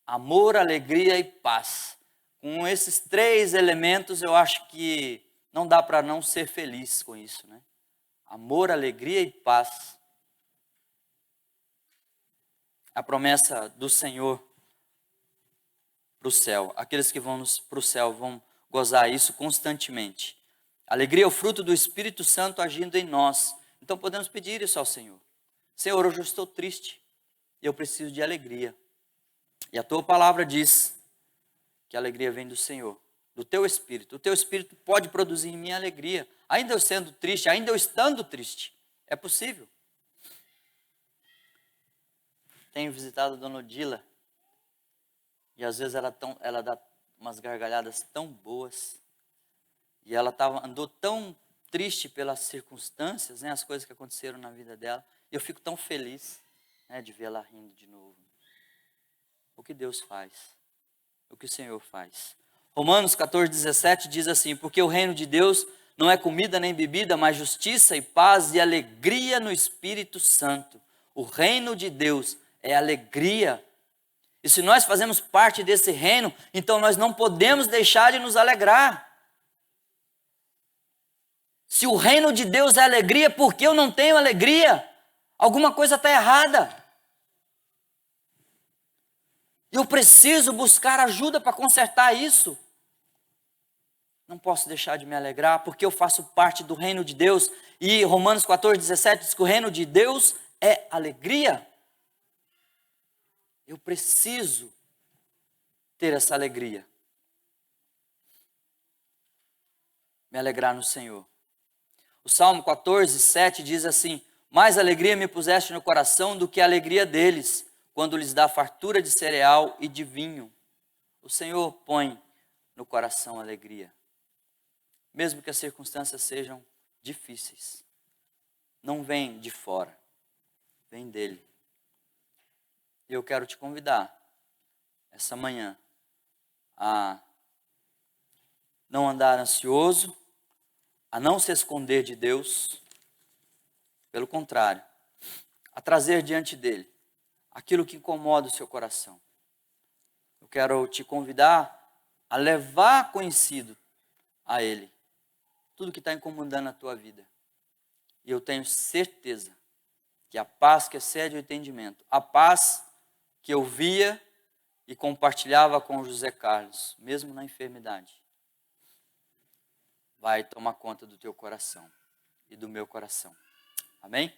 Amor, alegria e paz. Com esses três elementos, eu acho que não dá para não ser feliz com isso, né? Amor, alegria e paz. A promessa do Senhor para o céu. Aqueles que vão para o céu vão gozar isso constantemente. Alegria é o fruto do Espírito Santo agindo em nós. Então podemos pedir isso ao Senhor. Senhor, hoje eu estou triste e eu preciso de alegria. E a tua palavra diz que a alegria vem do Senhor, do teu Espírito. O teu Espírito pode produzir em mim alegria, ainda eu sendo triste, ainda eu estando triste. É possível. Tenho visitado a dona Odila e às vezes ela dá umas gargalhadas tão boas. E ela andou tão triste pelas circunstâncias, né, as coisas que aconteceram na vida dela. E eu fico tão feliz, né, de ver ela rindo de novo. O que Deus faz, o que o Senhor faz. Romanos 14:17 diz assim, porque o reino de Deus não é comida nem bebida, mas justiça e paz e alegria no Espírito Santo. O reino de Deus é alegria. E se nós fazemos parte desse reino, então nós não podemos deixar de nos alegrar. Se o reino de Deus é alegria, por que eu não tenho alegria? Alguma coisa está errada. Eu preciso buscar ajuda para consertar isso. Não posso deixar de me alegrar, porque eu faço parte do reino de Deus. E Romanos 14:17 diz que o reino de Deus é alegria. Eu preciso ter essa alegria. Me alegrar no Senhor. O Salmo 14:7 diz assim, mais alegria me puseste no coração do que a alegria deles, quando lhes dá fartura de cereal e de vinho. O Senhor põe no coração alegria, mesmo que as circunstâncias sejam difíceis. Não vem de fora, vem dele. E eu quero te convidar, essa manhã, a não andar ansioso, a não se esconder de Deus, pelo contrário, a trazer diante dele aquilo que incomoda o seu coração. Eu quero te convidar a levar conhecido a ele tudo que está incomodando a tua vida. E eu tenho certeza que a paz que excede o entendimento, a paz que eu via e compartilhava com o José Carlos, mesmo na enfermidade, vai tomar conta do teu coração e do meu coração. Amém?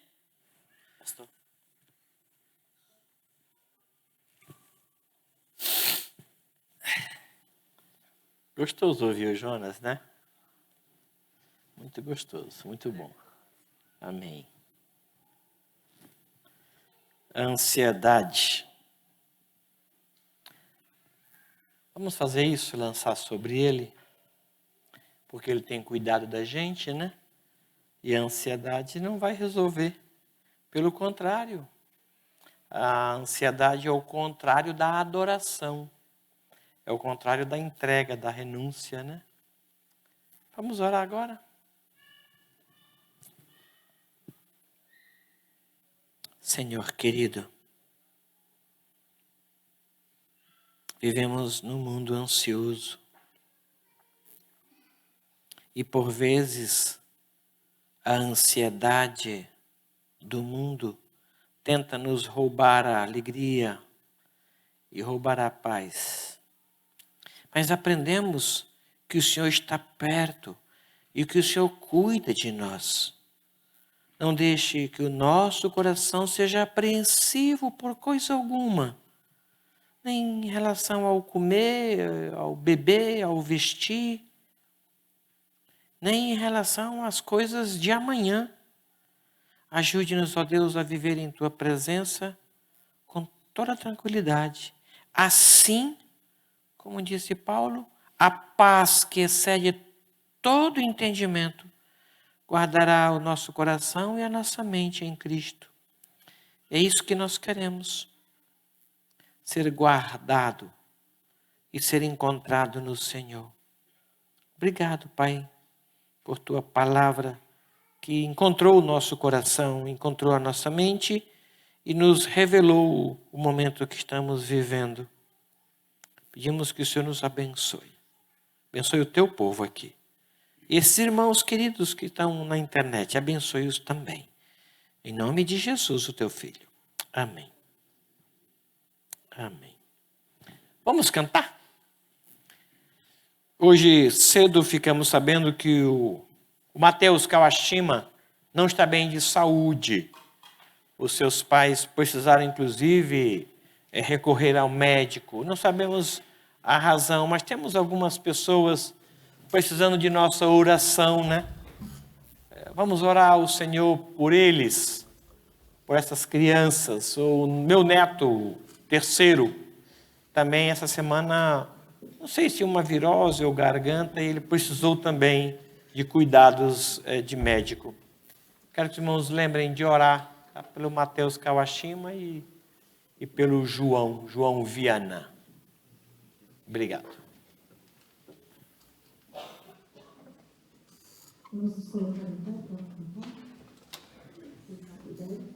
Pastor? Gostoso ouvir o Jonas, né? Muito gostoso, muito bom. Amém. Ansiedade. Vamos fazer isso, lançar sobre ele, porque ele tem cuidado da gente, né? E a ansiedade não vai resolver. Pelo contrário, a ansiedade é o contrário da adoração. É o contrário da entrega, da renúncia, né? Vamos orar agora? Senhor querido, vivemos num mundo ansioso e por vezes a ansiedade do mundo tenta nos roubar a alegria e roubar a paz. Mas aprendemos que o Senhor está perto e que o Senhor cuida de nós. Não deixe que o nosso coração seja apreensivo por coisa alguma, nem em relação ao comer, ao beber, ao vestir, nem em relação às coisas de amanhã. Ajude-nos, ó Deus, a viver em Tua presença com toda tranquilidade. Assim, como disse Paulo, a paz que excede todo entendimento guardará o nosso coração e a nossa mente em Cristo. É isso que nós queremos, ser guardado e ser encontrado no Senhor. Obrigado, Pai, por Tua palavra que encontrou o nosso coração, encontrou a nossa mente e nos revelou o momento que estamos vivendo. Pedimos que o Senhor nos abençoe. Abençoe o Teu povo aqui. E esses irmãos queridos que estão na internet, abençoe-os também. Em nome de Jesus, o Teu Filho. Amém. Amém. Vamos cantar? Hoje cedo ficamos sabendo que o Mateus Kawashima não está bem de saúde. Os seus pais precisaram, inclusive, recorrer ao médico. Não sabemos a razão, mas temos algumas pessoas precisando de nossa oração, né? Vamos orar ao Senhor por eles, por essas crianças. O meu neto, terceiro, também essa semana, não sei se uma virose ou garganta, ele precisou também de cuidados de médico. Quero que os irmãos lembrem de orar, tá? Pelo Mateus Kawashima e pelo João Viana. Obrigado. Vamos nos colocar em pé para cantar? Se puder.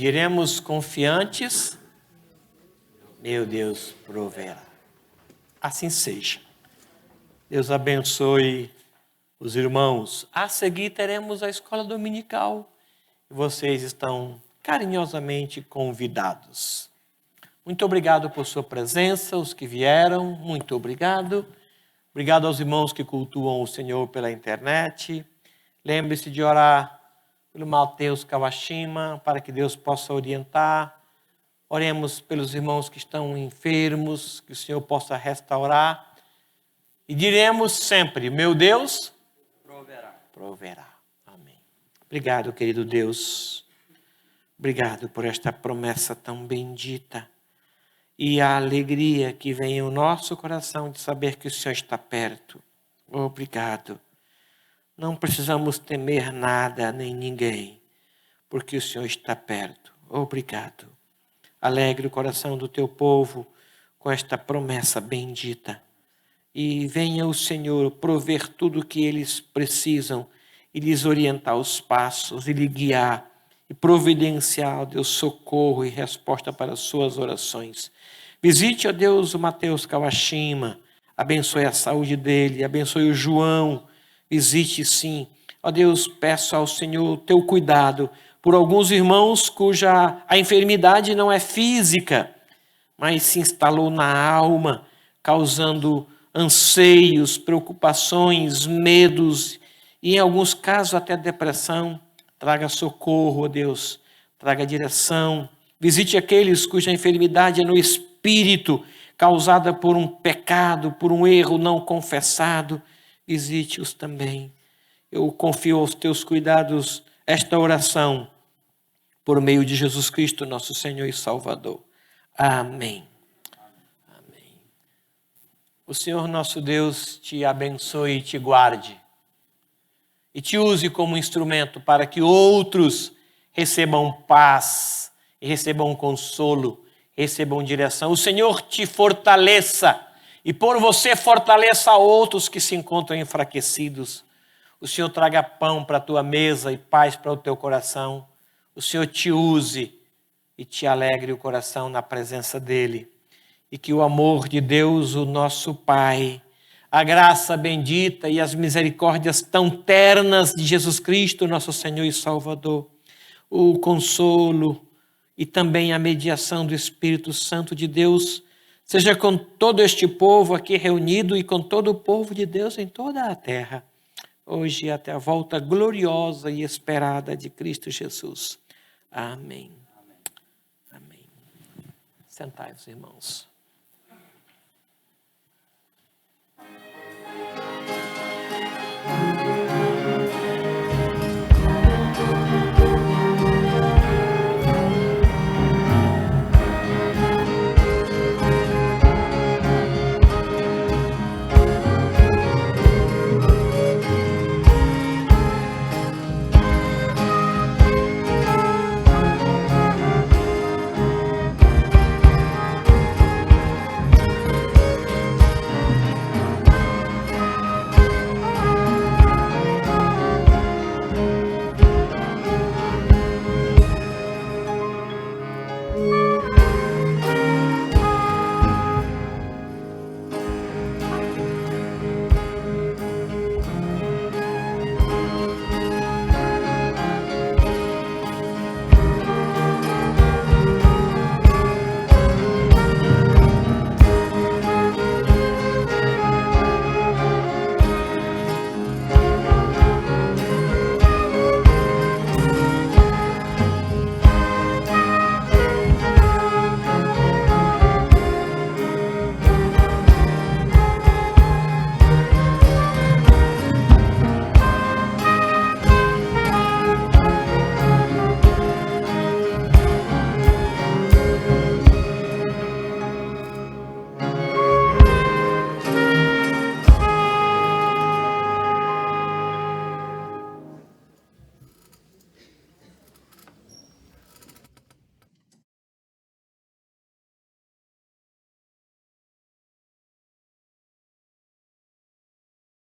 diremos confiantes: meu Deus proverá. Assim seja. Deus abençoe os irmãos. A seguir teremos a escola dominical. Vocês estão carinhosamente convidados. Muito obrigado por sua presença, os que vieram, muito obrigado. Obrigado aos irmãos que cultuam o Senhor pela internet. Lembre-se de orar pelo Mateus Kawashima, para que Deus possa orientar. Oremos pelos irmãos que estão enfermos, que o Senhor possa restaurar. E diremos sempre: meu Deus proverá. Amém. Obrigado, querido Deus. Obrigado por esta promessa tão bendita. E a alegria que vem ao nosso coração de saber que o Senhor está perto. Obrigado. Não precisamos temer nada nem ninguém, porque o Senhor está perto. Obrigado. Alegre o coração do teu povo com esta promessa bendita. E venha o Senhor prover tudo o que eles precisam e lhes orientar os passos e lhe guiar e providenciar, ó Deus, socorro e resposta para as suas orações. Visite, ó Deus, o Mateus Kawashima, abençoe a saúde dele, abençoe o João, visite sim. Ó Deus, peço ao Senhor o teu cuidado por alguns irmãos cuja a enfermidade não é física, mas se instalou na alma, causando anseios, preocupações, medos e em alguns casos até depressão. Traga socorro, ó Deus, traga direção. Visite aqueles cuja enfermidade é no espírito, causada por um pecado, por um erro não confessado. Visite-os também. Eu confio aos teus cuidados esta oração, por meio de Jesus Cristo, nosso Senhor e Salvador. Amém. Amém. O Senhor nosso Deus te abençoe e te guarde. E te use como instrumento para que outros recebam paz, e recebam consolo, recebam direção. O Senhor te fortaleça e por você fortaleça outros que se encontram enfraquecidos. O Senhor traga pão para a tua mesa e paz para o teu coração. O Senhor te use e te alegre o coração na presença dEle. E que o amor de Deus, o nosso Pai, a graça bendita e as misericórdias tão ternas de Jesus Cristo, nosso Senhor e Salvador, o consolo e também a mediação do Espírito Santo de Deus, seja com todo este povo aqui reunido e com todo o povo de Deus em toda a terra, hoje até a volta gloriosa e esperada de Cristo Jesus. Amém. Amém. Sentai-vos, irmãos.